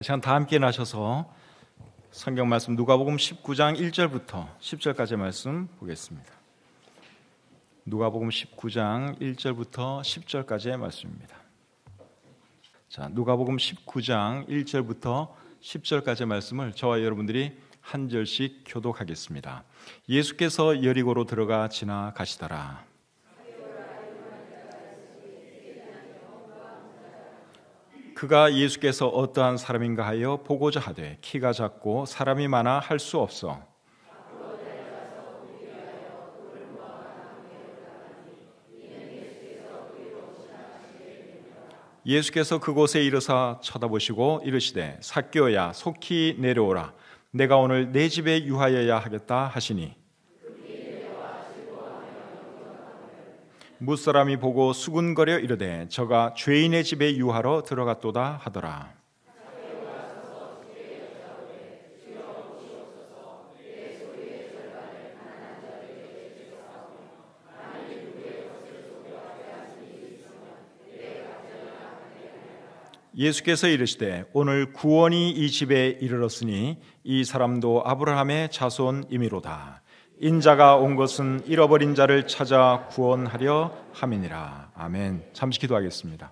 시간 다 함께 나셔서 성경 말씀 누가복음 19장 1절부터 10절까지 말씀 보겠습니다. 누가복음 19장 1절부터 10절까지의 말씀입니다. 자, 누가복음 19장 1절부터 10절까지의 말씀을 저와 여러분들이 한 절씩 교독하겠습니다. 예수께서 여리고로 들어가 지나가시더라. 그가 예수께서 어떠한 사람인가 하여 보고자 하되 키가 작고 사람이 많아 할 수 없어 예수께서 그곳에 이르사 쳐다보시고 이르시되 삭개오야 속히 내려오라 내가 오늘 내 집에 유하여야 하겠다 하시니 무사람이 보고 수군거려 이르되 저가 죄인의 집에 유하러 들어갔도다 하더라. 예수께서 이르시되 오늘 구원이 이 집에 이르렀으니 이 사람도 아브라함의 자손이미로다. 인자가 온 것은 잃어버린 자를 찾아 구원하려 함이니라. 아멘. 잠시 기도하겠습니다.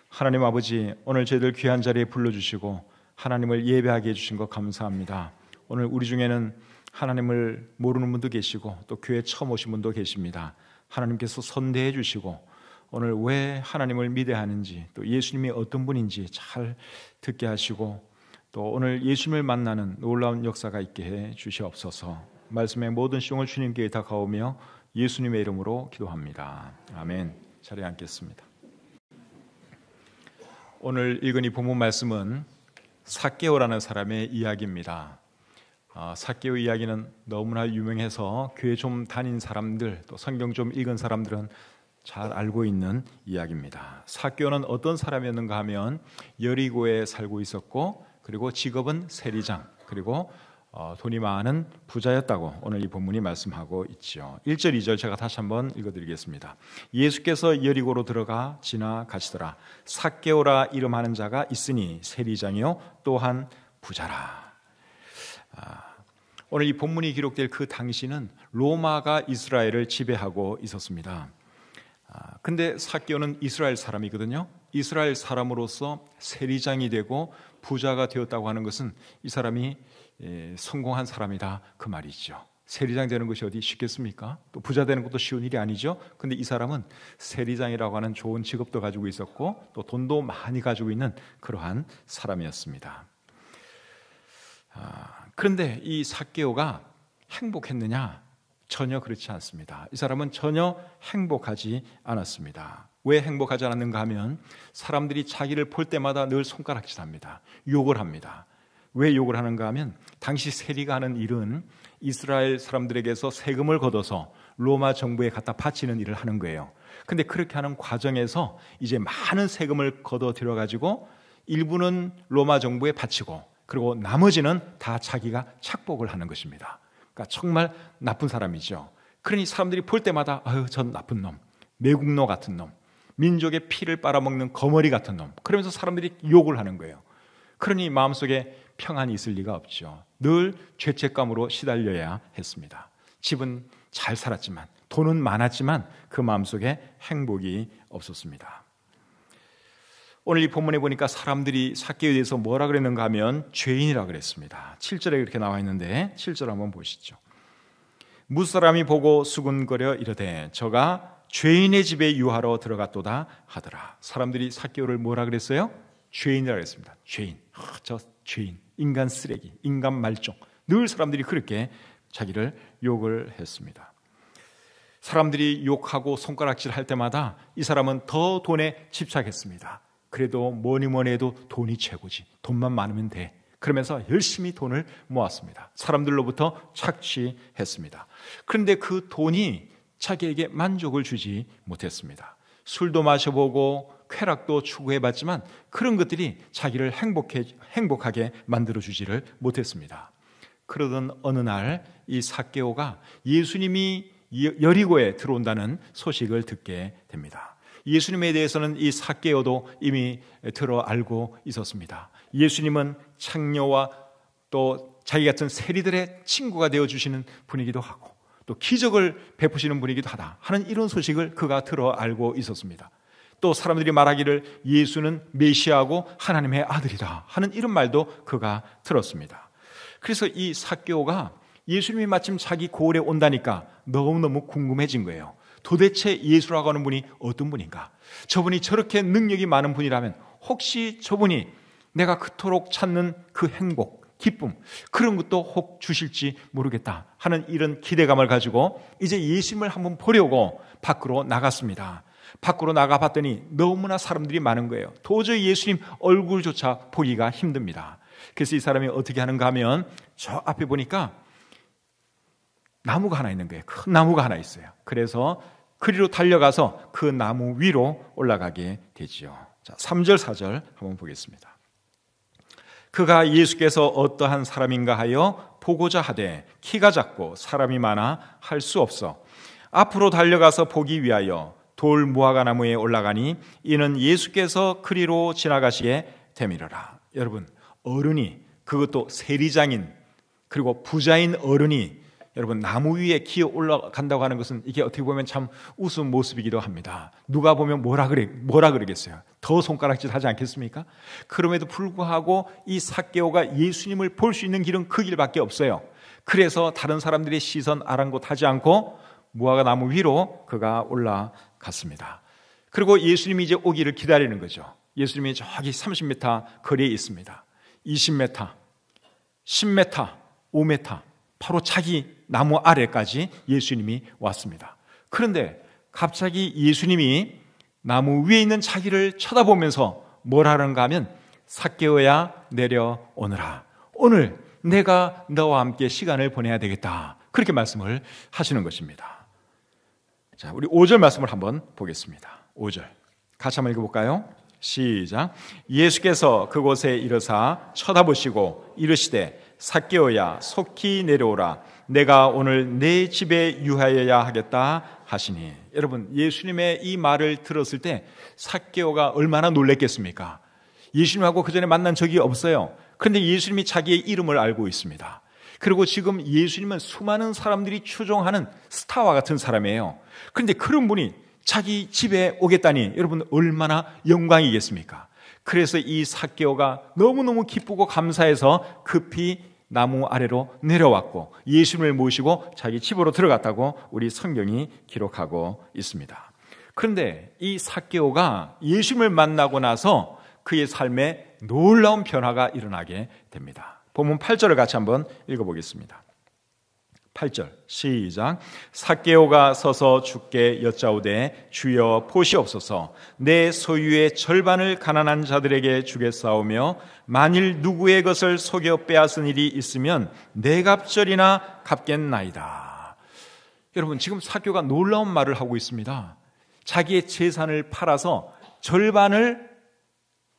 하나님 아버지, 오늘 저희들 귀한 자리에 불러주시고 하나님을 예배하게 해주신 것 감사합니다. 오늘 우리 중에는 하나님을 모르는 분도 계시고 또 교회 처음 오신 분도 계십니다. 하나님께서 선대해 주시고 오늘 왜 하나님을 믿어야 하는지 또 예수님이 어떤 분인지 잘 듣게 하시고 또 오늘 예수님을 만나는 놀라운 역사가 있게 해 주시옵소서. 말씀의 모든 시종을 주님께 다가오며 예수님의 이름으로 기도합니다. 아멘. 자리에 앉겠습니다. 오늘 읽은 이 본문 말씀은 삭개오라는 사람의 이야기입니다. 삭개오 이야기는 너무나 유명해서 교회 좀 다닌 사람들 또 성경 좀 읽은 사람들은 잘 알고 있는 이야기입니다. 삭개오는 어떤 사람이었는가 하면 여리고에 살고 있었고 그리고 직업은 세리장 그리고 돈이 많은 부자였다고 오늘 이 본문이 말씀하고 있죠. 1절 2절 제가 다시 한번 읽어드리겠습니다. 예수께서 여리고로 들어가 지나가시더라. 삭개오라 이름하는 자가 있으니 세리장이요 또한 부자라. 오늘 이 본문이 기록될 그 당시는 로마가 이스라엘을 지배하고 있었습니다. 근데 삭개오는 이스라엘 사람이거든요. 이스라엘 사람으로서 세리장이 되고 부자가 되었다고 하는 것은 이 사람이 성공한 사람이다 그 말이죠. 세리장 되는 것이 어디 쉽겠습니까? 또 부자 되는 것도 쉬운 일이 아니죠. 근데 이 사람은 세리장이라고 하는 좋은 직업도 가지고 있었고 또 돈도 많이 가지고 있는 그러한 사람이었습니다. 그런데 이 삭개오가 행복했느냐? 전혀 그렇지 않습니다. 이 사람은 전혀 행복하지 않았습니다. 왜 행복하지 않았는가 하면 사람들이 자기를 볼 때마다 늘 손가락질합니다. 욕을 합니다. 왜 욕을 하는가 하면 당시 세리가 하는 일은 이스라엘 사람들에게서 세금을 걷어서 로마 정부에 갖다 바치는 일을 하는 거예요. 근데 그렇게 하는 과정에서 이제 많은 세금을 걷어 들여가지고 일부는 로마 정부에 바치고 그리고 나머지는 다 자기가 착복을 하는 것입니다. 그러니까 정말 나쁜 사람이죠. 그러니 사람들이 볼 때마다 아유 전 나쁜 놈, 매국노 같은 놈, 민족의 피를 빨아먹는 거머리 같은 놈 그러면서 사람들이 욕을 하는 거예요. 그러니 마음속에 평안이 있을 리가 없죠. 늘 죄책감으로 시달려야 했습니다. 집은 잘 살았지만 돈은 많았지만 그 마음속에 행복이 없었습니다. 오늘 이 본문에 보니까 사람들이 삭개오에 대해서 뭐라 그랬는가 하면 죄인이라 그랬습니다. 7절에 이렇게 나와 있는데 7절 한번 보시죠. 무사람이 보고 수군거려 이르되 저가 죄인의 집에 유하러 들어갔도다 하더라. 사람들이 삭개오를 뭐라 그랬어요? 죄인이라 그랬습니다. 죄인, 저 죄인, 인간 쓰레기, 인간 말종. 늘 사람들이 그렇게 자기를 욕을 했습니다. 사람들이 욕하고 손가락질 할 때마다 이 사람은 더 돈에 집착했습니다. 그래도 뭐니 해도 돈이 최고지. 돈만 많으면 돼. 그러면서 열심히 돈을 모았습니다. 사람들로부터 착취했습니다. 그런데 그 돈이 자기에게 만족을 주지 못했습니다. 술도 마셔보고 쾌락도 추구해봤지만 그런 것들이 자기를 행복하게 만들어주지를 못했습니다. 그러던 어느 날 이 삭개오가 예수님이 여리고에 들어온다는 소식을 듣게 됩니다. 예수님에 대해서는 이 삭개오도 이미 들어 알고 있었습니다. 예수님은 창녀와 또 자기 같은 세리들의 친구가 되어주시는 분이기도 하고 또 기적을 베푸시는 분이기도 하다 하는 이런 소식을 그가 들어 알고 있었습니다. 또 사람들이 말하기를 예수는 메시아고 하나님의 아들이다 하는 이런 말도 그가 들었습니다. 그래서 이 삭개오가 예수님이 마침 자기 고을에 온다니까 너무너무 궁금해진 거예요. 도대체 예수라고 하는 분이 어떤 분인가? 저분이 저렇게 능력이 많은 분이라면 혹시 저분이 내가 그토록 찾는 그 행복, 기쁨, 그런 것도 혹 주실지 모르겠다 하는 이런 기대감을 가지고 이제 예수님을 한번 보려고 밖으로 나갔습니다. 밖으로 나가봤더니 너무나 사람들이 많은 거예요. 도저히 예수님 얼굴조차 보기가 힘듭니다. 그래서 이 사람이 어떻게 하는가 하면 저 앞에 보니까 나무가 하나 있는 거예요. 큰 나무가 하나 있어요. 그래서 그리로 달려가서 그 나무 위로 올라가게 되지요. 자, 3절 4절 한번 보겠습니다. 그가 예수께서 어떠한 사람인가 하여 보고자 하되 키가 작고 사람이 많아 할 수 없어 앞으로 달려가서 보기 위하여 돌 무화과 나무에 올라가니 이는 예수께서 그리로 지나가시게 되밀어라. 여러분, 어른이, 그것도 세리장인 그리고 부자인 어른이 여러분 나무 위에 기어 올라간다고 하는 것은 이게 어떻게 보면 참 우스운 모습이기도 합니다. 누가 보면 뭐라 그러겠어요? 더 손가락질 하지 않겠습니까? 그럼에도 불구하고 이 삭개오가 예수님을 볼 수 있는 길은 그 길밖에 없어요. 그래서 다른 사람들의 시선 아랑곳하지 않고 무화과 나무 위로 그가 올라갔습니다. 그리고 예수님이 이제 오기를 기다리는 거죠. 예수님이 저기 30m 거리에 있습니다. 20m, 10m, 5m 바로 자기 나무 아래까지 예수님이 왔습니다. 그런데 갑자기 예수님이 나무 위에 있는 자기를 쳐다보면서 뭘 하는가 하면 삭개오야 내려오너라. 오늘 내가 너와 함께 시간을 보내야 되겠다. 그렇게 말씀을 하시는 것입니다. 자, 우리 5절 말씀을 한번 보겠습니다. 5절 같이 한번 읽어볼까요? 시작. 예수께서 그곳에 이르사 쳐다보시고 이르시되 삭개오야 속히 내려오라. 내가 오늘 내 집에 유하여야 하겠다 하시니. 여러분, 예수님의 이 말을 들었을 때 삭개오가 얼마나 놀랬겠습니까? 예수님하고 그전에 만난 적이 없어요. 그런데 예수님이 자기의 이름을 알고 있습니다. 그리고 지금 예수님은 수많은 사람들이 추종하는 스타와 같은 사람이에요. 그런데 그런 분이 자기 집에 오겠다니 여러분 얼마나 영광이겠습니까? 그래서 이 삭개오가 너무너무 기쁘고 감사해서 급히 나무 아래로 내려왔고 예수님을 모시고 자기 집으로 들어갔다고 우리 성경이 기록하고 있습니다. 그런데 이 삭개오가 예수님을 만나고 나서 그의 삶에 놀라운 변화가 일어나게 됩니다. 본문 8절을 같이 한번 읽어보겠습니다. 8절 시작. 삭개오가 서서 주께 여짜오되 주여 보시옵소서 내 소유의 절반을 가난한 자들에게 주겠사오며 만일 누구의 것을 속여 빼앗은 일이 있으면 네 갑절이나 갚겠나이다. 여러분, 지금 삭개오가 놀라운 말을 하고 있습니다. 자기의 재산을 팔아서 절반을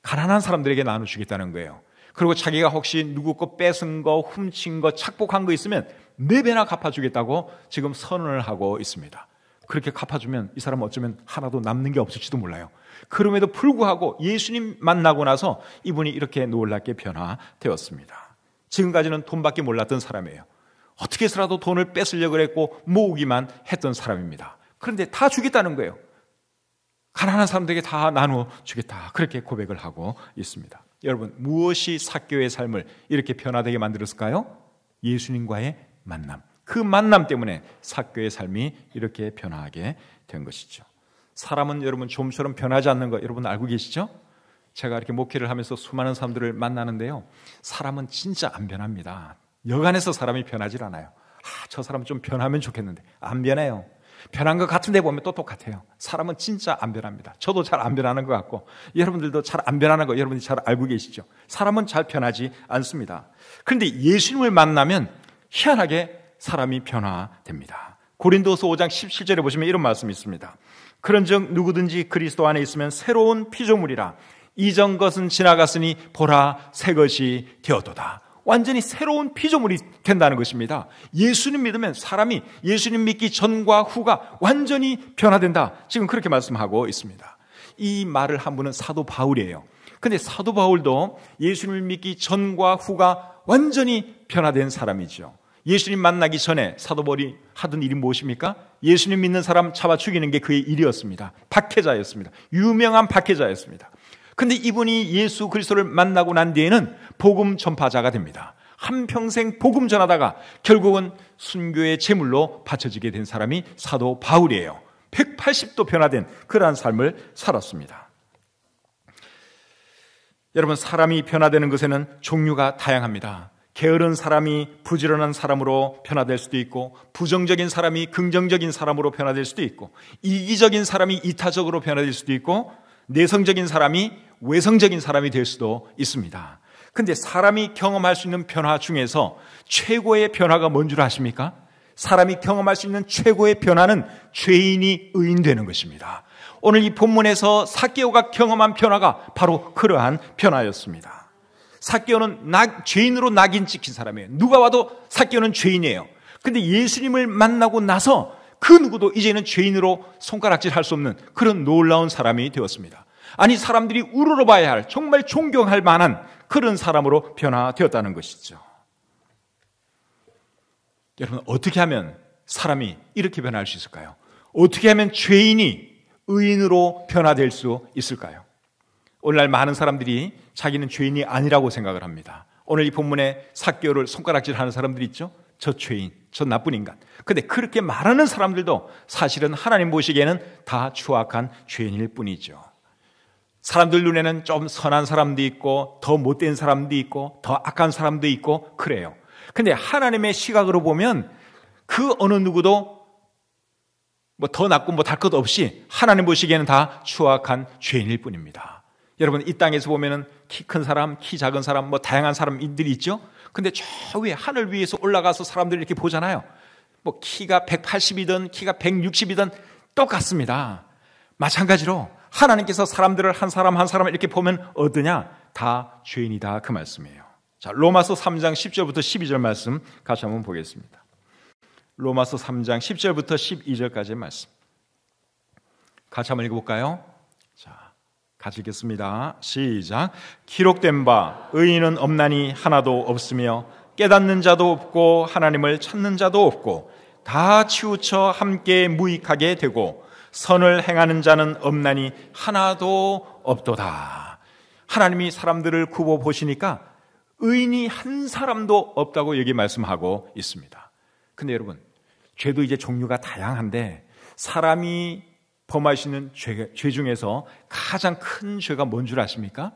가난한 사람들에게 나눠주겠다는 거예요. 그리고 자기가 혹시 누구 거 뺏은 거, 훔친 거, 착복한 거 있으면 4배나 갚아주겠다고 지금 선언을 하고 있습니다. 그렇게 갚아주면 이 사람은 어쩌면 하나도 남는 게 없을지도 몰라요. 그럼에도 불구하고 예수님 만나고 나서 이분이 이렇게 놀랍게 변화되었습니다. 지금까지는 돈밖에 몰랐던 사람이에요. 어떻게 해서라도 돈을 뺏으려고 그랬고 모으기만 했던 사람입니다. 그런데 다 주겠다는 거예요. 가난한 사람들에게 다 나눠주겠다. 그렇게 고백을 하고 있습니다. 여러분, 무엇이 삭개오의 삶을 이렇게 변화되게 만들었을까요? 예수님과의 만남. 그 만남 때문에 삭개오의 삶이 이렇게 변화하게 된 것이죠. 사람은 여러분 좀처럼 변하지 않는 거 여러분 알고 계시죠? 제가 이렇게 목회를 하면서 수많은 사람들을 만나는데요, 사람은 진짜 안 변합니다. 여간해서 사람이 변하질 않아요. 저 사람 좀 변하면 좋겠는데 안 변해요. 변한 것 같은데 보면 또 똑같아요. 사람은 진짜 안 변합니다. 저도 잘 안 변하는 것 같고 여러분들도 잘 안 변하는 거 여러분이 잘 알고 계시죠? 사람은 잘 변하지 않습니다. 그런데 예수님을 만나면 희한하게 사람이 변화됩니다. 고린도서 5장 17절에 보시면 이런 말씀이 있습니다. 그런즉 누구든지 그리스도 안에 있으면 새로운 피조물이라. 이전 것은 지나갔으니 보라 새 것이 되었도다. 완전히 새로운 피조물이 된다는 것입니다. 예수님 믿으면 사람이 예수님 믿기 전과 후가 완전히 변화된다. 지금 그렇게 말씀하고 있습니다. 이 말을 한 분은 사도 바울이에요. 근데 사도 바울도 예수님을 믿기 전과 후가 완전히 변화된 사람이죠. 예수님 만나기 전에 사도 바울이 하던 일이 무엇입니까? 예수님 믿는 사람 잡아 죽이는 게 그의 일이었습니다. 박해자였습니다. 유명한 박해자였습니다. 근데 이분이 예수 그리스도를 만나고 난 뒤에는 복음 전파자가 됩니다. 한평생 복음 전하다가 결국은 순교의 제물로 바쳐지게 된 사람이 사도 바울이에요. 180도 변화된 그러한 삶을 살았습니다. 여러분, 사람이 변화되는 것에는 종류가 다양합니다. 게으른 사람이 부지런한 사람으로 변화될 수도 있고, 부정적인 사람이 긍정적인 사람으로 변화될 수도 있고, 이기적인 사람이 이타적으로 변화될 수도 있고, 내성적인 사람이 외성적인 사람이 될 수도 있습니다. 근데 사람이 경험할 수 있는 변화 중에서 최고의 변화가 뭔 줄 아십니까? 사람이 경험할 수 있는 최고의 변화는 죄인이 의인되는 것입니다. 오늘 이 본문에서 삭개오가 경험한 변화가 바로 그러한 변화였습니다. 삭개오는 죄인으로 낙인 찍힌 사람이에요. 누가 와도 삭개오는 죄인이에요. 근데 예수님을 만나고 나서 그 누구도 이제는 죄인으로 손가락질할 수 없는 그런 놀라운 사람이 되었습니다. 아니, 사람들이 우러러봐야 할, 정말 존경할 만한 그런 사람으로 변화되었다는 것이죠. 여러분, 어떻게 하면 사람이 이렇게 변화할 수 있을까요? 어떻게 하면 죄인이 의인으로 변화될 수 있을까요? 오늘날 많은 사람들이 자기는 죄인이 아니라고 생각을 합니다. 오늘 이 본문에 삭개오를 손가락질하는 사람들이 있죠. 저 죄인, 저 나쁜 인간. 근데 그렇게 말하는 사람들도 사실은 하나님 보시기에는 다 추악한 죄인일 뿐이죠. 사람들 눈에는 좀 선한 사람도 있고, 더 못된 사람도 있고, 더 악한 사람도 있고 그래요. 근데 하나님의 시각으로 보면 그 어느 누구도 뭐 더 낫고 뭐 달 것 없이 하나님 보시기에는 다 추악한 죄인일 뿐입니다. 여러분, 이 땅에서 보면은 키 큰 사람, 키 작은 사람, 뭐 다양한 사람들이 있죠. 근데 저 위에 하늘 위에서 올라가서 사람들이 이렇게 보잖아요. 뭐 키가 180이든 키가 160이든 똑같습니다. 마찬가지로 하나님께서 사람들을 한 사람 한 사람 이렇게 보면 어떠냐? 다 죄인이다, 그 말씀이에요. 자, 로마서 3장 10절부터 12절 말씀 같이 한번 보겠습니다. 로마서 3장 10절부터 12절까지의 말씀 같이 한번 읽어볼까요? 자, 같이 읽겠습니다. 시작. 기록된 바 의인은 없나니 하나도 없으며 깨닫는 자도 없고 하나님을 찾는 자도 없고 다 치우쳐 함께 무익하게 되고 선을 행하는 자는 없나니 하나도 없도다. 하나님이 사람들을 굽어 보시니까 의인이 한 사람도 없다고 여기 말씀하고 있습니다. 근데 여러분, 죄도 이제 종류가 다양한데 사람이 범할 수 있는 죄 중에서 가장 큰 죄가 뭔 줄 아십니까?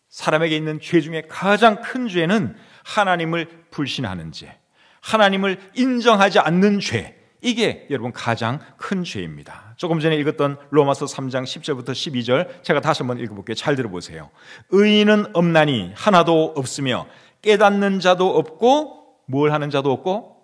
사람에게 있는 죄 중에 가장 큰 죄는 하나님을 불신하는 죄, 하나님을 인정하지 않는 죄, 이게 여러분 가장 큰 죄입니다. 조금 전에 읽었던 로마서 3장 10절부터 12절 제가 다시 한번 읽어볼게요. 잘 들어보세요. 의인은 없나니 하나도 없으며 깨닫는 자도 없고 뭘 하는 자도 없고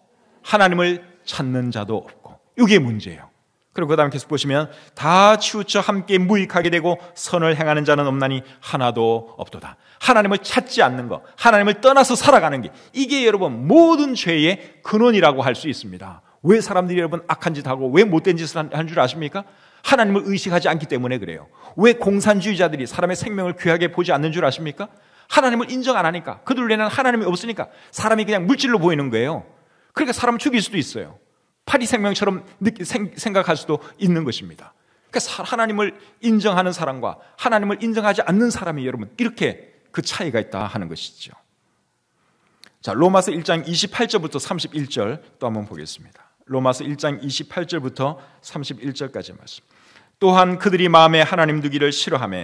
하나님을 찾는 자도 없고, 이게 문제예요. 그리고 그 다음 계속 보시면 다 치우쳐 함께 무익하게 되고 선을 행하는 자는 없나니 하나도 없도다. 하나님을 찾지 않는 것, 하나님을 떠나서 살아가는 게, 이게 여러분 모든 죄의 근원이라고 할 수 있습니다. 왜 사람들이 여러분 악한 짓 하고 왜 못된 짓을 한 줄 아십니까? 하나님을 의식하지 않기 때문에 그래요. 왜 공산주의자들이 사람의 생명을 귀하게 보지 않는 줄 아십니까? 하나님을 인정 안 하니까. 그들 눈에는 하나님이 없으니까 사람이 그냥 물질로 보이는 거예요. 그러니까 사람을 죽일 수도 있어요. 파리 생명처럼 생각할 수도 있는 것입니다. 그러니까 하나님을 인정하는 사람과 하나님을 인정하지 않는 사람이 여러분 이렇게 그 차이가 있다 하는 것이죠. 자, 로마서 1장 28절부터 31절 또 한번 보겠습니다. 로마서 1장 28절부터 31절까지 말씀. 또한 그들이 마음에 하나님 두기를 싫어하며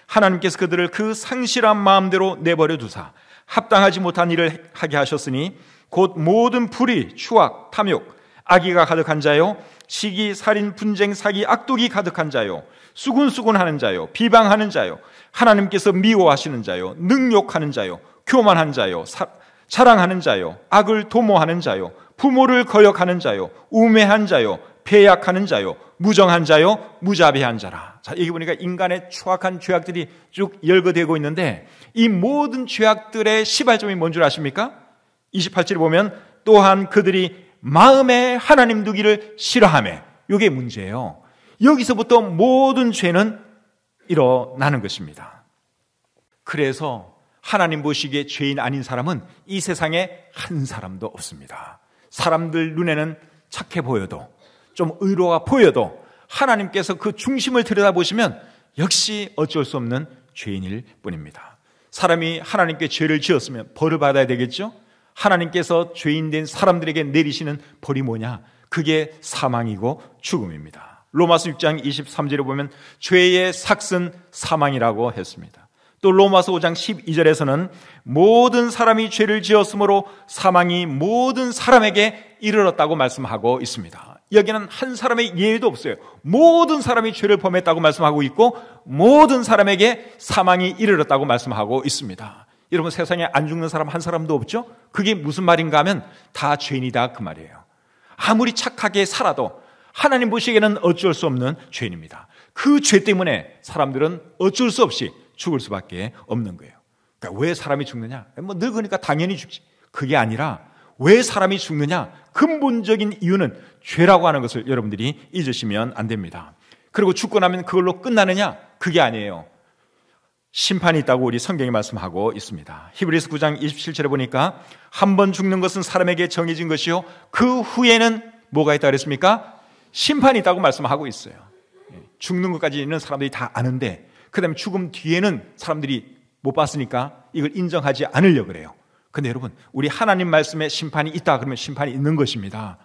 하나님께서 그들을 그 상실한 마음대로 내버려 두사 합당하지 못한 일을 하게 하셨으니 곧 모든 불의, 추악, 탐욕, 악의가 가득한 자요, 시기, 살인, 분쟁, 사기, 악독이 가득한 자요, 수군수군하는 자요, 비방하는 자요, 하나님께서 미워하시는 자요, 능욕하는 자요, 교만한 자요, 자랑하는 자요, 악을 도모하는 자요, 부모를 거역하는 자요, 우매한 자요, 배약하는 자요, 무정한 자요, 무자비한 자라. 자, 여기 보니까 인간의 추악한 죄악들이 쭉 열거되고 있는데 이 모든 죄악들의 시발점이 뭔 줄 아십니까? 28절에 보면 또한 그들이 마음에 하나님 두기를 싫어하며, 이게 문제예요. 여기서부터 모든 죄는 일어나는 것입니다. 그래서 하나님 보시기에 죄인 아닌 사람은 이 세상에 한 사람도 없습니다. 사람들 눈에는 착해 보여도, 좀 의로워 보여도 하나님께서 그 중심을 들여다보시면 역시 어쩔 수 없는 죄인일 뿐입니다. 사람이 하나님께 죄를 지었으면 벌을 받아야 되겠죠? 하나님께서 죄인된 사람들에게 내리시는 벌이 뭐냐? 그게 사망이고 죽음입니다. 로마서 6장 23절에 보면 죄의 삭은 사망이라고 했습니다. 또 로마서 5장 12절에서는 모든 사람이 죄를 지었으므로 사망이 모든 사람에게 이르렀다고 말씀하고 있습니다. 여기는 한 사람의 예외도 없어요. 모든 사람이 죄를 범했다고 말씀하고 있고 모든 사람에게 사망이 이르렀다고 말씀하고 있습니다. 여러분, 세상에 안 죽는 사람 한 사람도 없죠? 그게 무슨 말인가 하면 다 죄인이다 그 말이에요. 아무리 착하게 살아도 하나님 보시기에는 어쩔 수 없는 죄인입니다. 그 죄 때문에 사람들은 어쩔 수 없이 죽을 수밖에 없는 거예요. 그러니까 왜 사람이 죽느냐? 뭐 늙으니까 당연히 죽지. 그게 아니라 왜 사람이 죽느냐? 근본적인 이유는 죄라고 하는 것을 여러분들이 잊으시면 안 됩니다. 그리고 죽고 나면 그걸로 끝나느냐? 그게 아니에요. 심판이 있다고 우리 성경이 말씀하고 있습니다. 히브리서 9장 27절에 보니까 한 번 죽는 것은 사람에게 정해진 것이요 그 후에는 뭐가 있다고 그랬습니까? 심판이 있다고 말씀하고 있어요. 죽는 것까지는 사람들이 다 아는데 그 다음에 죽음 뒤에는 사람들이 못 봤으니까 이걸 인정하지 않으려고 그래요. 근데 여러분, 우리 하나님 말씀에 심판이 있다 그러면 심판이 있는 것입니다.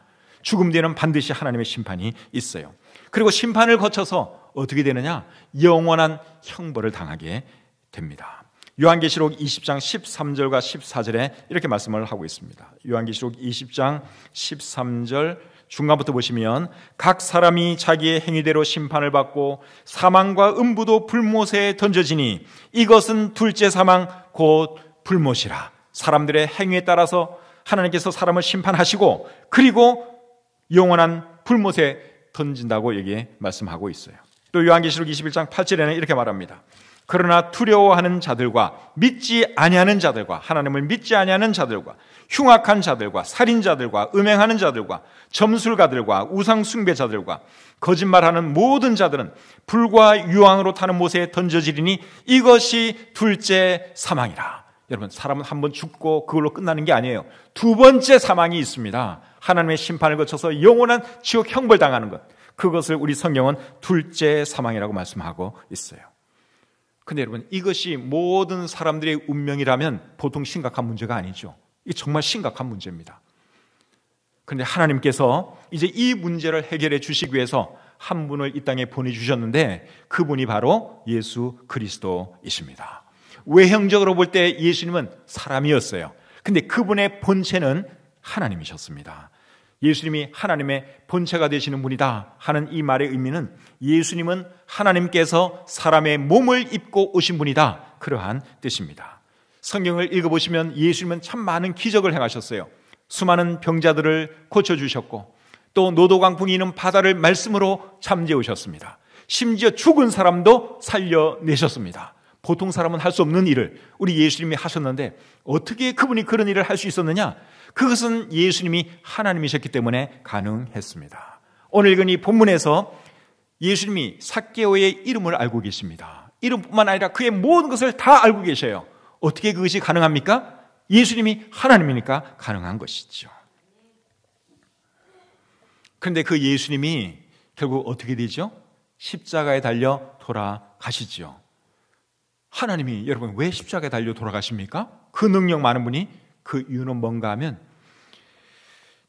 죽음 뒤에는 반드시 하나님의 심판이 있어요. 그리고 심판을 거쳐서 어떻게 되느냐? 영원한 형벌을 당하게 됩니다. 요한계시록 20장 13절과 14절에 이렇게 말씀을 하고 있습니다. 요한계시록 20장 13절 중간부터 보시면 각 사람이 자기의 행위대로 심판을 받고 사망과 음부도 불못에 던져지니 이것은 둘째 사망 곧 불못이라. 사람들의 행위에 따라서 하나님께서 사람을 심판하시고 그리고 영원한 불못에 던진다고 여기에 말씀하고 있어요. 또 요한계시록 21장 8절에는 이렇게 말합니다. 그러나 두려워하는 자들과 믿지 아니하는 자들과 하나님을 믿지 아니하는 자들과 흉악한 자들과 살인자들과 음행하는 자들과 점술가들과 우상 숭배자들과 거짓말하는 모든 자들은 불과 유황으로 타는 못에 던져지리니 이것이 둘째 사망이라. 여러분, 사람은 한 번 죽고 그걸로 끝나는 게 아니에요. 두 번째 사망이 있습니다. 하나님의 심판을 거쳐서 영원한 지옥 형벌 당하는 것. 그것을 우리 성경은 둘째 사망이라고 말씀하고 있어요. 근데 여러분, 이것이 모든 사람들의 운명이라면 보통 심각한 문제가 아니죠. 이게 정말 심각한 문제입니다. 그런데 하나님께서 이제 이 문제를 해결해 주시기 위해서 한 분을 이 땅에 보내주셨는데 그분이 바로 예수 그리스도이십니다. 외형적으로 볼 때 예수님은 사람이었어요. 근데 그분의 본체는 하나님이셨습니다. 예수님이 하나님의 본체가 되시는 분이다 하는 이 말의 의미는 예수님은 하나님께서 사람의 몸을 입고 오신 분이다, 그러한 뜻입니다. 성경을 읽어보시면 예수님은 참 많은 기적을 행하셨어요. 수많은 병자들을 고쳐주셨고 또 노도강풍이 있는 바다를 말씀으로 잠재우셨습니다. 심지어 죽은 사람도 살려내셨습니다. 보통 사람은 할 수 없는 일을 우리 예수님이 하셨는데 어떻게 그분이 그런 일을 할 수 있었느냐? 그것은 예수님이 하나님이셨기 때문에 가능했습니다. 오늘 읽은 이 본문에서 예수님이 삭개오의 이름을 알고 계십니다. 이름뿐만 아니라 그의 모든 것을 다 알고 계셔요. 어떻게 그것이 가능합니까? 예수님이 하나님이니까 가능한 것이죠. 그런데 그 예수님이 결국 어떻게 되죠? 십자가에 달려 돌아가시죠. 하나님이 여러분 왜 십자가에 달려 돌아가십니까? 그 능력 많은 분이 그 이유는 뭔가 하면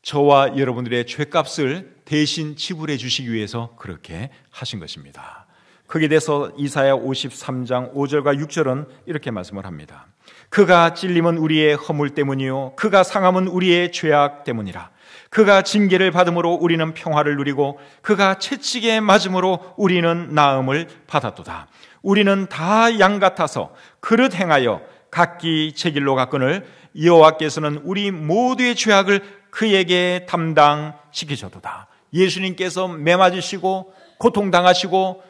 저와 여러분들의 죄값을 대신 지불해 주시기 위해서 그렇게 하신 것입니다. 거기에 대해서 이사야 53장 5절과 6절은 이렇게 말씀을 합니다. 그가 찔림은 우리의 허물 때문이요 그가 상함은 우리의 죄악 때문이라. 그가 징계를 받음으로 우리는 평화를 누리고 그가 채찍에 맞음으로 우리는 나음을 받았도다. 우리는 다 양 같아서 그릇 행하여 각기 제 길로 갔거늘 여호와께서는 우리 모두의 죄악을 그에게 담당시키셨도다. 예수님께서 매맞으시고 고통당하시고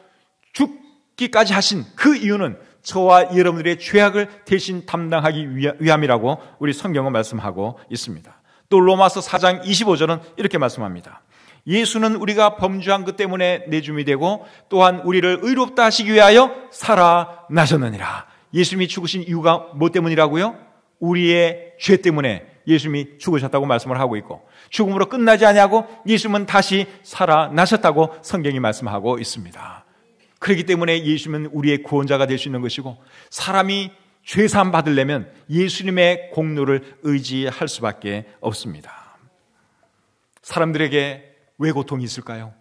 죽기까지 하신 그 이유는 저와 여러분들의 죄악을 대신 담당하기 위함이라고 우리 성경은 말씀하고 있습니다. 또 로마서 4장 25절은 이렇게 말씀합니다. 예수는 우리가 범죄한 것 때문에 내줌이 되고 또한 우리를 의롭다 하시기 위하여 살아나셨느니라. 예수님이 죽으신 이유가 뭐 때문이라고요? 우리의 죄 때문에 예수님이 죽으셨다고 말씀을 하고 있고, 죽음으로 끝나지 아니하고 예수님은 다시 살아나셨다고 성경이 말씀하고 있습니다. 그렇기 때문에 예수님은 우리의 구원자가 될 수 있는 것이고, 사람이 죄사함 받으려면 예수님의 공로를 의지할 수밖에 없습니다. 사람들에게 왜 고통이 있을까요?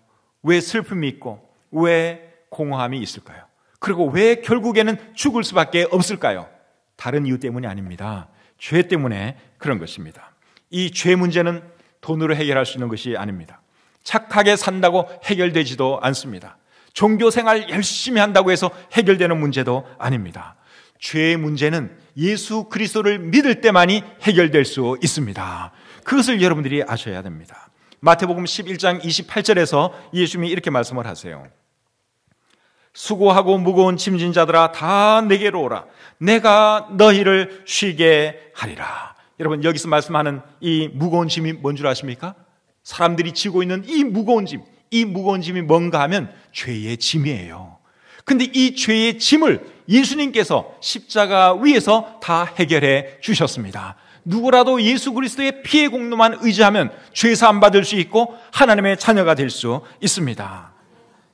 왜 슬픔이 있고 왜 공허함이 있을까요? 그리고 왜 결국에는 죽을 수밖에 없을까요? 다른 이유 때문이 아닙니다. 죄 때문에 그런 것입니다. 이 죄 문제는 돈으로 해결할 수 있는 것이 아닙니다. 착하게 산다고 해결되지도 않습니다. 종교생활 열심히 한다고 해서 해결되는 문제도 아닙니다. 죄의 문제는 예수 그리스도를 믿을 때만이 해결될 수 있습니다. 그것을 여러분들이 아셔야 됩니다. 마태복음 11장 28절에서 예수님이 이렇게 말씀을 하세요. 수고하고 무거운 짐진 자들아 다 내게로 오라. 내가 너희를 쉬게 하리라. 여러분, 여기서 말씀하는 이 무거운 짐이 뭔 줄 아십니까? 사람들이 지고 있는 이 무거운 짐, 이 무거운 짐이 뭔가 하면 죄의 짐이에요. 근데 이 죄의 짐을 예수님께서 십자가 위에서 다 해결해 주셨습니다. 누구라도 예수 그리스도의 피의 공로만 의지하면 죄사함 받을 수 있고 하나님의 자녀가 될 수 있습니다.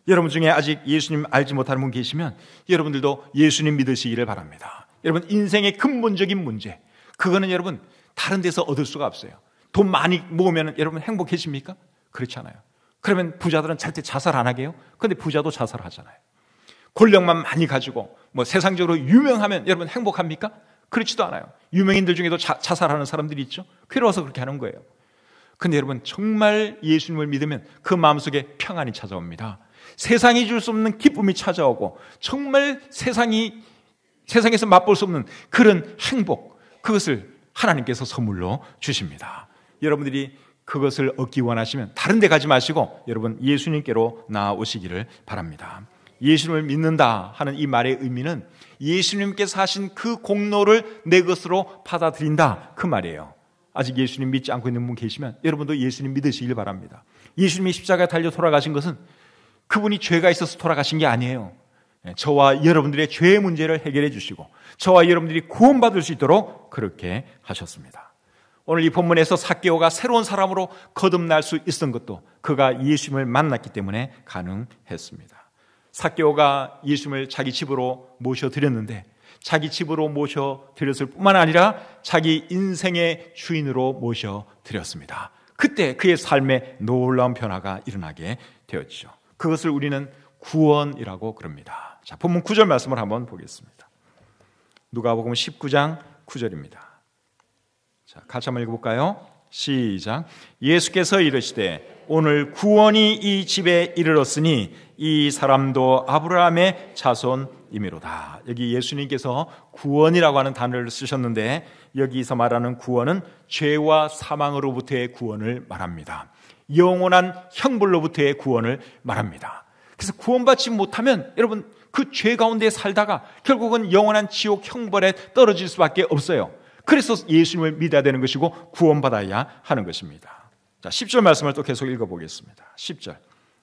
여러분 중에 아직 예수님 알지 못하는 분 계시면 여러분들도 예수님 믿으시기를 바랍니다. 여러분, 인생의 근본적인 문제, 그거는 여러분 다른 데서 얻을 수가 없어요. 돈 많이 모으면 여러분 행복해집니까? 그렇지 않아요. 그러면 부자들은 절대 자살 안 하게요? 그런데 부자도 자살하잖아요. 권력만 많이 가지고 뭐 세상적으로 유명하면 여러분 행복합니까? 그렇지도 않아요. 유명인들 중에도 자살하는 사람들이 있죠. 괴로워서 그렇게 하는 거예요. 근데 여러분, 정말 예수님을 믿으면 그 마음속에 평안이 찾아옵니다. 세상이 줄 수 없는 기쁨이 찾아오고, 정말 세상에서 맛볼 수 없는 그런 행복, 그것을 하나님께서 선물로 주십니다. 여러분들이 그것을 얻기 원하시면 다른 데 가지 마시고 여러분 예수님께로 나아오시기를 바랍니다. 예수님을 믿는다 하는 이 말의 의미는 예수님께서 하신 그 공로를 내 것으로 받아들인다, 그 말이에요. 아직 예수님 믿지 않고 있는 분 계시면 여러분도 예수님 믿으시길 바랍니다. 예수님이 십자가에 달려 돌아가신 것은 그분이 죄가 있어서 돌아가신 게 아니에요. 저와 여러분들의 죄의 문제를 해결해 주시고 저와 여러분들이 구원받을 수 있도록 그렇게 하셨습니다. 오늘 이 본문에서 삭개오가 새로운 사람으로 거듭날 수 있었던 것도 그가 예수님을 만났기 때문에 가능했습니다. 삭개오가 예수님을 자기 집으로 모셔드렸는데, 자기 집으로 모셔드렸을 뿐만 아니라 자기 인생의 주인으로 모셔드렸습니다. 그때 그의 삶에 놀라운 변화가 일어나게 되었죠. 그것을 우리는 구원이라고 그럽니다. 자, 본문 9절 말씀을 한번 보겠습니다. 누가복음 19장 9절입니다. 자, 같이 한번 읽어볼까요? 시작. 예수께서 이르시되 오늘 구원이 이 집에 이르렀으니 이 사람도 아브라함의 자손이미로다. 여기 예수님께서 구원이라고 하는 단어를 쓰셨는데, 여기서 말하는 구원은 죄와 사망으로부터의 구원을 말합니다. 영원한 형벌로부터의 구원을 말합니다. 그래서 구원받지 못하면 여러분 그 죄 가운데 살다가 결국은 영원한 지옥 형벌에 떨어질 수밖에 없어요. 그래서 예수님을 믿어야 되는 것이고 구원받아야 하는 것입니다. 자, 10절 말씀을 또 계속 읽어보겠습니다. 10절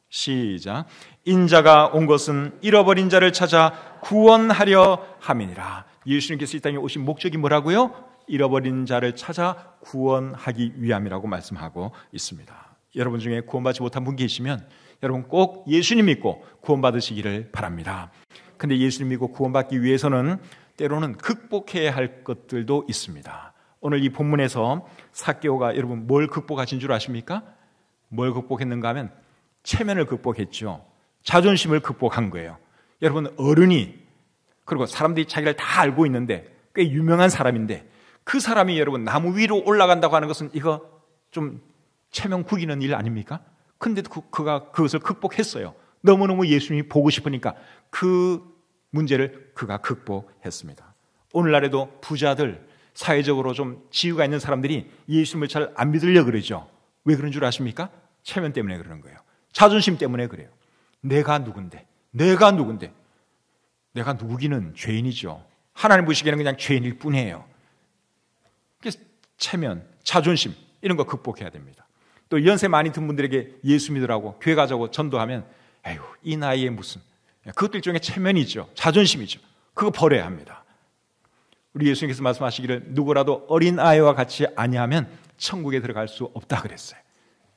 시작. 인자가 온 것은 잃어버린 자를 찾아 구원하려 함이니라. 예수님께서 이 땅에 오신 목적이 뭐라고요? 잃어버린 자를 찾아 구원하기 위함이라고 말씀하고 있습니다. 여러분 중에 구원받지 못한 분 계시면 여러분 꼭 예수님 믿고 구원받으시기를 바랍니다. 근데 예수님 믿고 구원받기 위해서는 때로는 극복해야 할 것들도 있습니다. 오늘 이 본문에서 삭개오가 여러분 뭘 극복하신 줄 아십니까? 뭘 극복했는가 하면 체면을 극복했죠. 자존심을 극복한 거예요. 여러분, 어른이, 그리고 사람들이 자기를 다 알고 있는데 꽤 유명한 사람인데 그 사람이 여러분 나무 위로 올라간다고 하는 것은 이거 좀 체면 구기는 일 아닙니까? 근데 그가 그것을 극복했어요. 너무너무 예수님이 보고 싶으니까 그 문제를 그가 극복했습니다. 오늘날에도 부자들, 사회적으로 좀 지위가 있는 사람들이 예수님을 잘 안 믿으려고 그러죠. 왜 그런 줄 아십니까? 체면 때문에 그러는 거예요. 자존심 때문에 그래요. 내가 누군데? 내가 누구기는 죄인이죠. 하나님 보시기에는 그냥 죄인일 뿐이에요. 그래서 체면, 자존심 이런 거 극복해야 됩니다. 또 연세 많이 든 분들에게 예수 믿으라고 교회 가자고 전도하면 에휴, 이 나이에 무슨, 그것도 일종의 체면이죠. 자존심이죠. 그거 버려야 합니다. 우리 예수님께서 말씀하시기를 누구라도 어린아이와 같이 아니하면 천국에 들어갈 수 없다 그랬어요.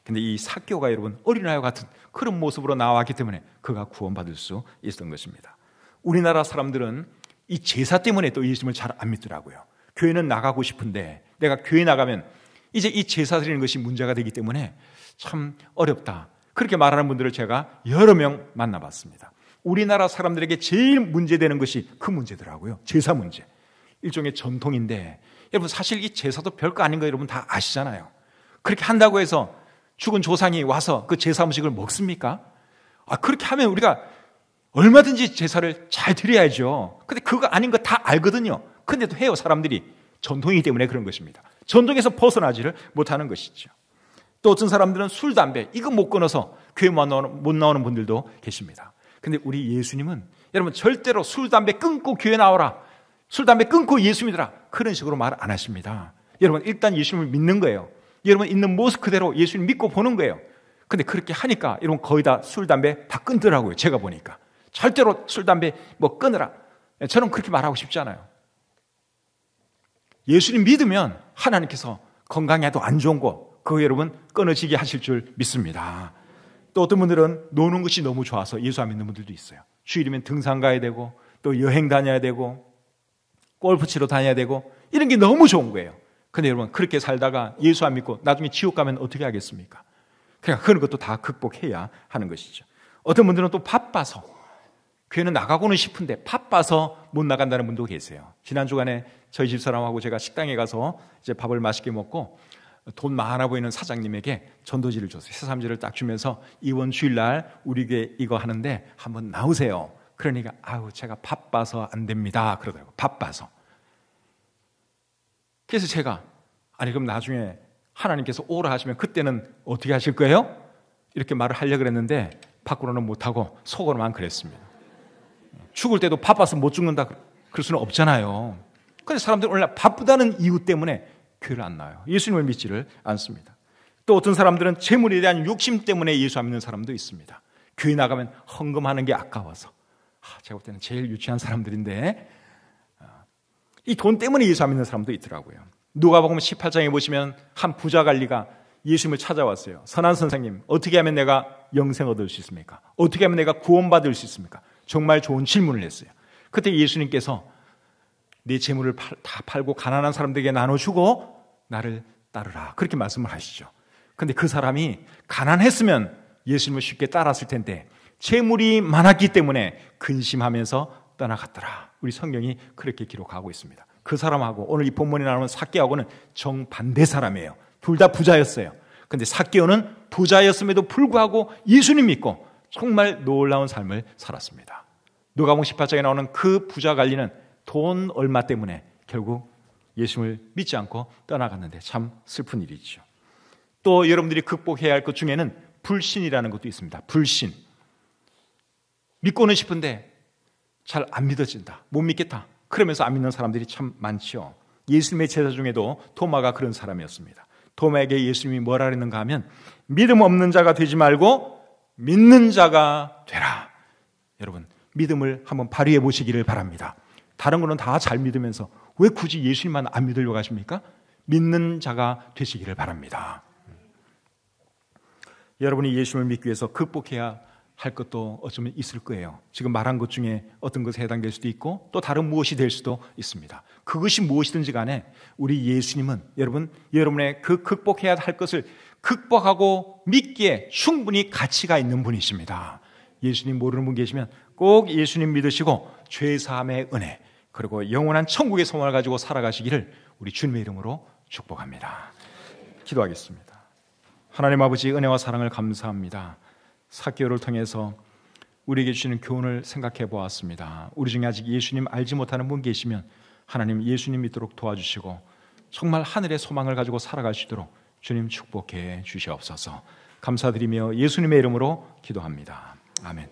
근데 이 삭개오가 여러분 어린아이와 같은 그런 모습으로 나왔기 때문에 그가 구원받을 수 있었던 것입니다. 우리나라 사람들은 이 제사 때문에 또 예수님을 잘 안 믿더라고요. 교회는 나가고 싶은데 내가 교회 나가면 이제 이 제사 드리는 것이 문제가 되기 때문에 참 어렵다. 그렇게 말하는 분들을 제가 여러 명 만나봤습니다. 우리나라 사람들에게 제일 문제되는 것이 그 문제더라고요. 제사 문제. 일종의 전통인데 여러분 사실 이 제사도 별거 아닌 거 여러분 다 아시잖아요. 그렇게 한다고 해서 죽은 조상이 와서 그 제사 음식을 먹습니까? 그렇게 하면 우리가 얼마든지 제사를 잘 드려야죠. 근데 그거 아닌 거 다 알거든요. 근데도 해요. 사람들이 전통이기 때문에 그런 것입니다. 전통에서 벗어나지를 못하는 것이죠. 또 어떤 사람들은 술, 담배 이거 못 끊어서 교회 못 나오는 분들도 계십니다. 근데 우리 예수님은 여러분 절대로 술, 담배 끊고 교회 나오라, 술, 담배 끊고 예수 믿으라 그런 식으로 말 안 하십니다. 여러분 일단 예수님을 믿는 거예요. 여러분 있는 모습 그대로 예수님 믿고 보는 거예요. 근데 그렇게 하니까 여러분 거의 다 술, 담배 다 끊더라고요. 제가 보니까 절대로 술, 담배 뭐 끊으라 저는 그렇게 말하고 싶지 않아요. 예수님 믿으면 하나님께서 건강에도 안 좋은 거 그거 여러분 끊어지게 하실 줄 믿습니다. 또 어떤 분들은 노는 것이 너무 좋아서 예수 안 믿는 분들도 있어요. 주일이면 등산 가야 되고 또 여행 다녀야 되고 골프 치러 다녀야 되고 이런 게 너무 좋은 거예요. 근데 여러분 그렇게 살다가 예수 안 믿고 나중에 지옥 가면 어떻게 하겠습니까? 그러니까 그런 것도 다 극복해야 하는 것이죠. 어떤 분들은 또 바빠서 교회는 나가고는 싶은데 바빠서 못 나간다는 분도 계세요. 지난 주간에 저희 집사람하고 제가 식당에 가서 이제 밥을 맛있게 먹고 돈 많아 보이는 사장님에게 전도지를 줬어요. 새삼지를 딱 주면서 이번 주일날 우리 교회 이거 하는데 한번 나오세요. 그러니까 제가 바빠서 안 됩니다 그러더라고요. 바빠서. 그래서 제가 그럼 나중에 하나님께서 오라 하시면 그때는 어떻게 하실 거예요? 이렇게 말을 하려고 그랬는데 밖으로는 못하고 속으로만 그랬습니다. 죽을 때도 바빠서 못 죽는다 그럴 수는 없잖아요. 그런데 사람들은 오늘날 바쁘다는 이유 때문에 교회를 안 나와요. 예수님을 믿지를 않습니다. 또 어떤 사람들은 재물에 대한 욕심 때문에 예수 안 믿는 사람도 있습니다. 교회 나가면 헌금하는 게 아까워서. 제가 볼 때는 제일 유치한 사람들인데 이 돈 때문에 예수 안 믿는 사람도 있더라고요. 누가복음 18장에 보시면 한 부자 관리가 예수님을 찾아왔어요. 선한 선생님, 어떻게 하면 내가 영생 얻을 수 있습니까? 어떻게 하면 내가 구원받을 수 있습니까? 정말 좋은 질문을 했어요. 그때 예수님께서 내 재물을 다 팔고 가난한 사람들에게 나눠주고 나를 따르라 그렇게 말씀을 하시죠. 그런데 그 사람이 가난했으면 예수님을 쉽게 따랐을 텐데 재물이 많았기 때문에 근심하면서 떠나갔더라. 우리 성경이 그렇게 기록하고 있습니다. 그 사람하고 오늘 이 본문에 나오는 삭개오하고는 정반대 사람이에요. 둘 다 부자였어요. 그런데 삭개오는 부자였음에도 불구하고 예수님 믿고 정말 놀라운 삶을 살았습니다. 누가복음 18장에 나오는 그 부자 관리는 돈 얼마 때문에 결국 예수님을 믿지 않고 떠나갔는데 참 슬픈 일이죠. 또 여러분들이 극복해야 할 것 중에는 불신이라는 것도 있습니다. 불신. 믿고는 싶은데 잘 안 믿어진다. 못 믿겠다. 그러면서 안 믿는 사람들이 참 많죠. 예수님의 제자 중에도 도마가 그런 사람이었습니다. 도마에게 예수님이 뭐라 그랬는가 하면 믿음 없는 자가 되지 말고 믿는 자가 되라. 여러분 믿음을 한번 발휘해 보시기를 바랍니다. 다른 거는 다 잘 믿으면서 왜 굳이 예수님만 안 믿으려고 하십니까? 믿는 자가 되시기를 바랍니다. 여러분이 예수님을 믿기 위해서 극복해야 할 것도 어쩌면 있을 거예요. 지금 말한 것 중에 어떤 것에 해당될 수도 있고 또 다른 무엇이 될 수도 있습니다. 그것이 무엇이든지 간에 우리 예수님은 여러분의 그 극복해야 할 것을 극복하고 믿기에 충분히 가치가 있는 분이십니다. 예수님 모르는 분 계시면 꼭 예수님 믿으시고 죄사함의 은혜 그리고 영원한 천국의 소망을 가지고 살아가시기를 우리 주님의 이름으로 축복합니다. 기도하겠습니다. 하나님 아버지 은혜와 사랑을 감사합니다. 삭개오를 통해서 우리에게 주시는 교훈을 생각해 보았습니다. 우리 중에 아직 예수님 알지 못하는 분 계시면 하나님 예수님 믿도록 도와주시고 정말 하늘의 소망을 가지고 살아갈 수 있도록 주님 축복해 주시옵소서. 감사드리며 예수님의 이름으로 기도합니다. 아멘.